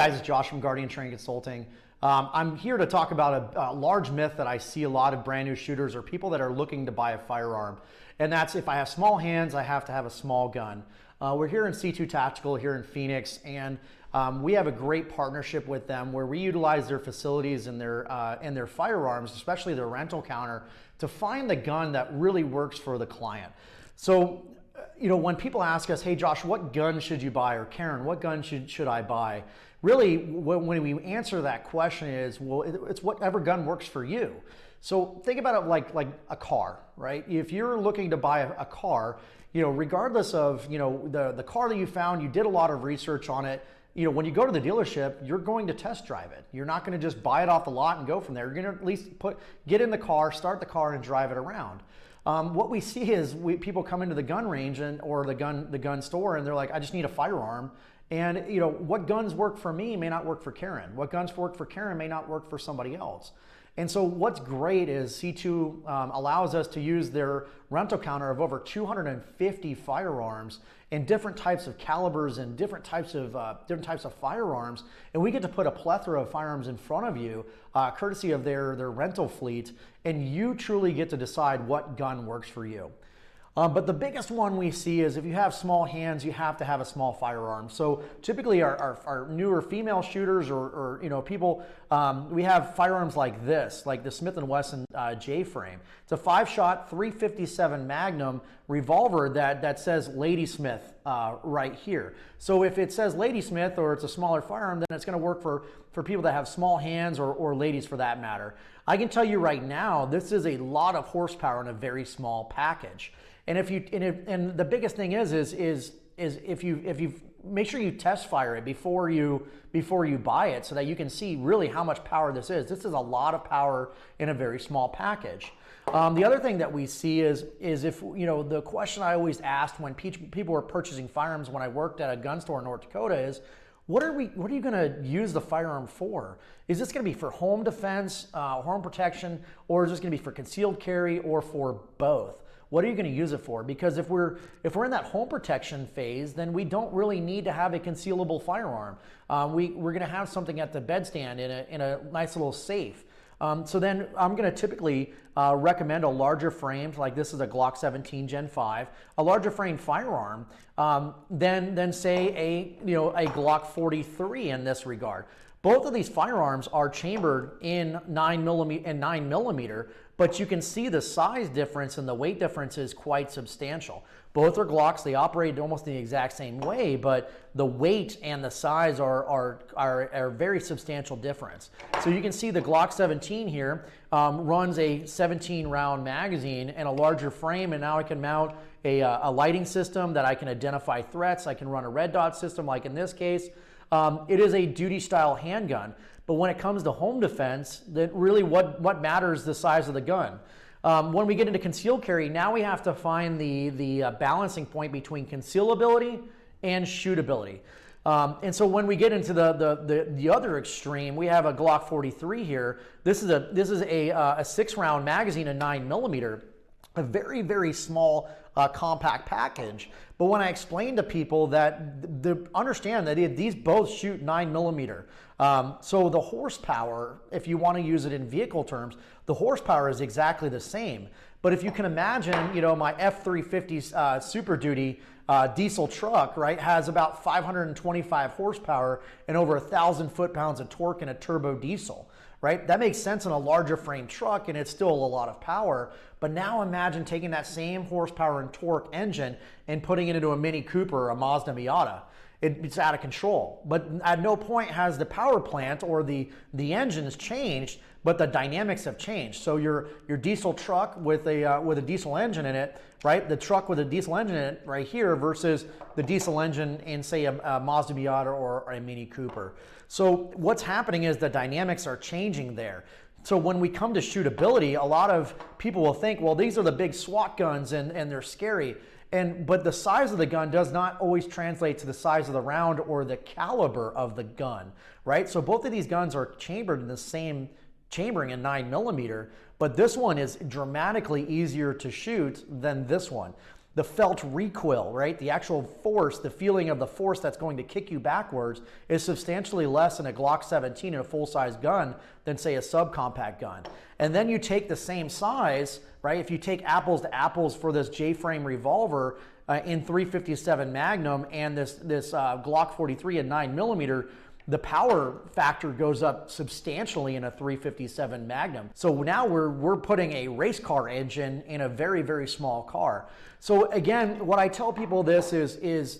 guys, it's Josh from Guardian Training Consulting. I'm here to talk about a large myth that I see a lot of brand new shooters or people that are looking to buy a firearm. And that's, if I have small hands, I have to have a small gun. We're here in C2 Tactical here in Phoenix, and we have a great partnership with them where we utilize their facilities and their firearms, especially their rental counter, to find the gun that really works for the client. So, when people ask us, hey Josh, what gun should you buy? Or Karen, what gun should I buy? Really, when we answer that question is, well, it's whatever gun works for you. So think about it like a car, right? If you're looking to buy a car, regardless of, the car that you found, you did a lot of research on it. When you go to the dealership, you're going to test drive it. You're not going to just buy it off the lot and go from there. You're going to at least get in the car, start the car, and drive it around. What we see is people come into the gun range or the gun store, and they're like, I just need a firearm. And what guns work for me may not work for Karen. What guns work for Karen may not work for somebody else. And so what's great is C2 allows us to use their rental counter of over 250 firearms in different types of calibers and different types of firearms, and we get to put a plethora of firearms in front of you, courtesy of their rental fleet, and you truly get to decide what gun works for you. But the biggest one we see is if you have small hands, you have to have a small firearm. So typically our newer female shooters or people, we have firearms like this, like the Smith & Wesson J-frame. It's a 5-shot 357 Magnum revolver that says Ladysmith right here. So if it says Ladysmith or it's a smaller firearm, then it's going to work for people that have small hands or ladies for that matter. I can tell you right now, this is a lot of horsepower in a very small package. And and the biggest thing is if you make sure you test fire it before you buy it, so that you can see really how much power this is. This is a lot of power in a very small package. The other thing that we see is if the question I always asked when people were purchasing firearms when I worked at a gun store in North Dakota is, what are you going to use the firearm for? Is this going to be for home defense, home protection, or is this going to be for concealed carry, or for both? What are you going to use it for? Because if we're in that home protection phase, then we don't really need to have a concealable firearm. We're going to have something at the bedstand in a nice little safe. So then I'm going to typically recommend a larger frame, like this is a Glock 17 Gen 5, a larger frame firearm than say a Glock 43 in this regard. Both of these firearms are chambered in 9mm, but you can see the size difference and the weight difference is quite substantial. Both are Glocks. They operate almost the exact same way, but the weight and the size are a very substantial difference. So you can see the Glock 17 here runs a 17-round magazine and a larger frame, and now I can mount a lighting system that I can identify threats. I can run a red dot system like in this case. It is a duty-style handgun, but when it comes to home defense, then really what matters is the size of the gun. When we get into concealed carry, now we have to find the balancing point between concealability and shootability. And so when we get into the other extreme, we have a Glock 43 here. This is a 6-round magazine, a 9mm, a very, very small compact package. But when I explain to people that understand that these both shoot 9mm, so the horsepower, if you want to use it in vehicle terms, the horsepower is exactly the same. But if you can imagine, my F-350 Super Duty diesel truck, right, has about 525 horsepower and over 1,000 foot-pounds of torque in a turbo diesel. Right? That makes sense in a larger frame truck, and it's still a lot of power. But now imagine taking that same horsepower and torque engine and putting it into a Mini Cooper or a Mazda Miata. It's out of control. But at no point has the power plant or the engines changed, but the dynamics have changed. So your diesel truck with a diesel engine in it, right? The truck with a diesel engine in it right here versus the diesel engine in, say, a Mazda Miata or a Mini Cooper. So what's happening is the dynamics are changing there. So when we come to shootability, a lot of people will think, well, these are the big SWAT guns and they're scary. But the size of the gun does not always translate to the size of the round or the caliber of the gun, right? So both of these guns are chambered in the same chambering in 9mm, but this one is dramatically easier to shoot than this one. the felt recoil, right? The actual force, the feeling of the force that's going to kick you backwards is substantially less in a Glock 17 in a full-size gun than, say, a subcompact gun. And then you take the same size, right? If you take apples to apples for this J-frame revolver in 357 Magnum and this Glock 43 in 9mm, the power factor goes up substantially in a 357 Magnum. So now we're putting a race car engine in a very, very small car. So again, what I tell people this is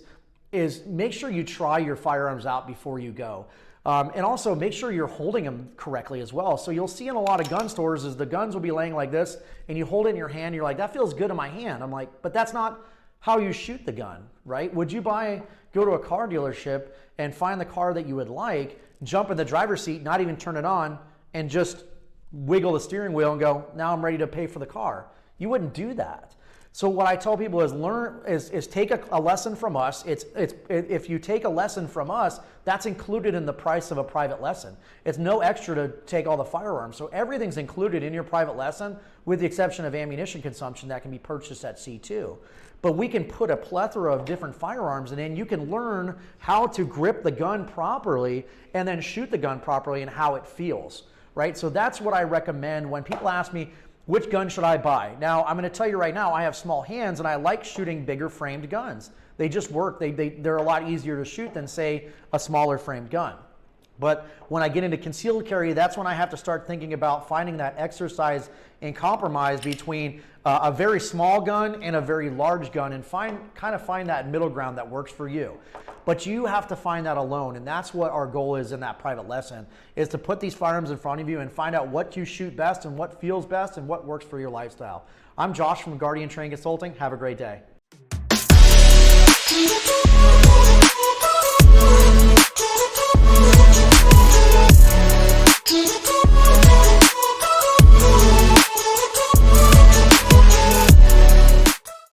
make sure you try your firearms out before you go. And also make sure you're holding them correctly as well. So you'll see in a lot of gun stores is the guns will be laying like this and you hold it in your hand, you're like, that feels good in my hand. I'm like, but that's not how you shoot the gun, right? Would you go to a car dealership and find the car that you would like, jump in the driver's seat, not even turn it on, and just wiggle the steering wheel and go, now I'm ready to pay for the car? You wouldn't do that. So what I tell people is take a lesson from us. If you take a lesson from us, that's included in the price of a private lesson. It's no extra to take all the firearms. So everything's included in your private lesson with the exception of ammunition consumption that can be purchased at C2. But we can put a plethora of different firearms in, and you can learn how to grip the gun properly and then shoot the gun properly and how it feels, right? So that's what I recommend when people ask me, which gun should I buy? Now, I'm going to tell you right now, I have small hands and I like shooting bigger framed guns. They just work. They're a lot easier to shoot than, say, a smaller framed gun. But when I get into concealed carry, that's when I have to start thinking about finding that exercise and compromise between a very small gun and a very large gun and kind of find that middle ground that works for you. But you have to find that alone, and that's what our goal is in that private lesson, is to put these firearms in front of you and find out what you shoot best and what feels best and what works for your lifestyle. I'm Josh from Guardian Training Consulting. Have a great day.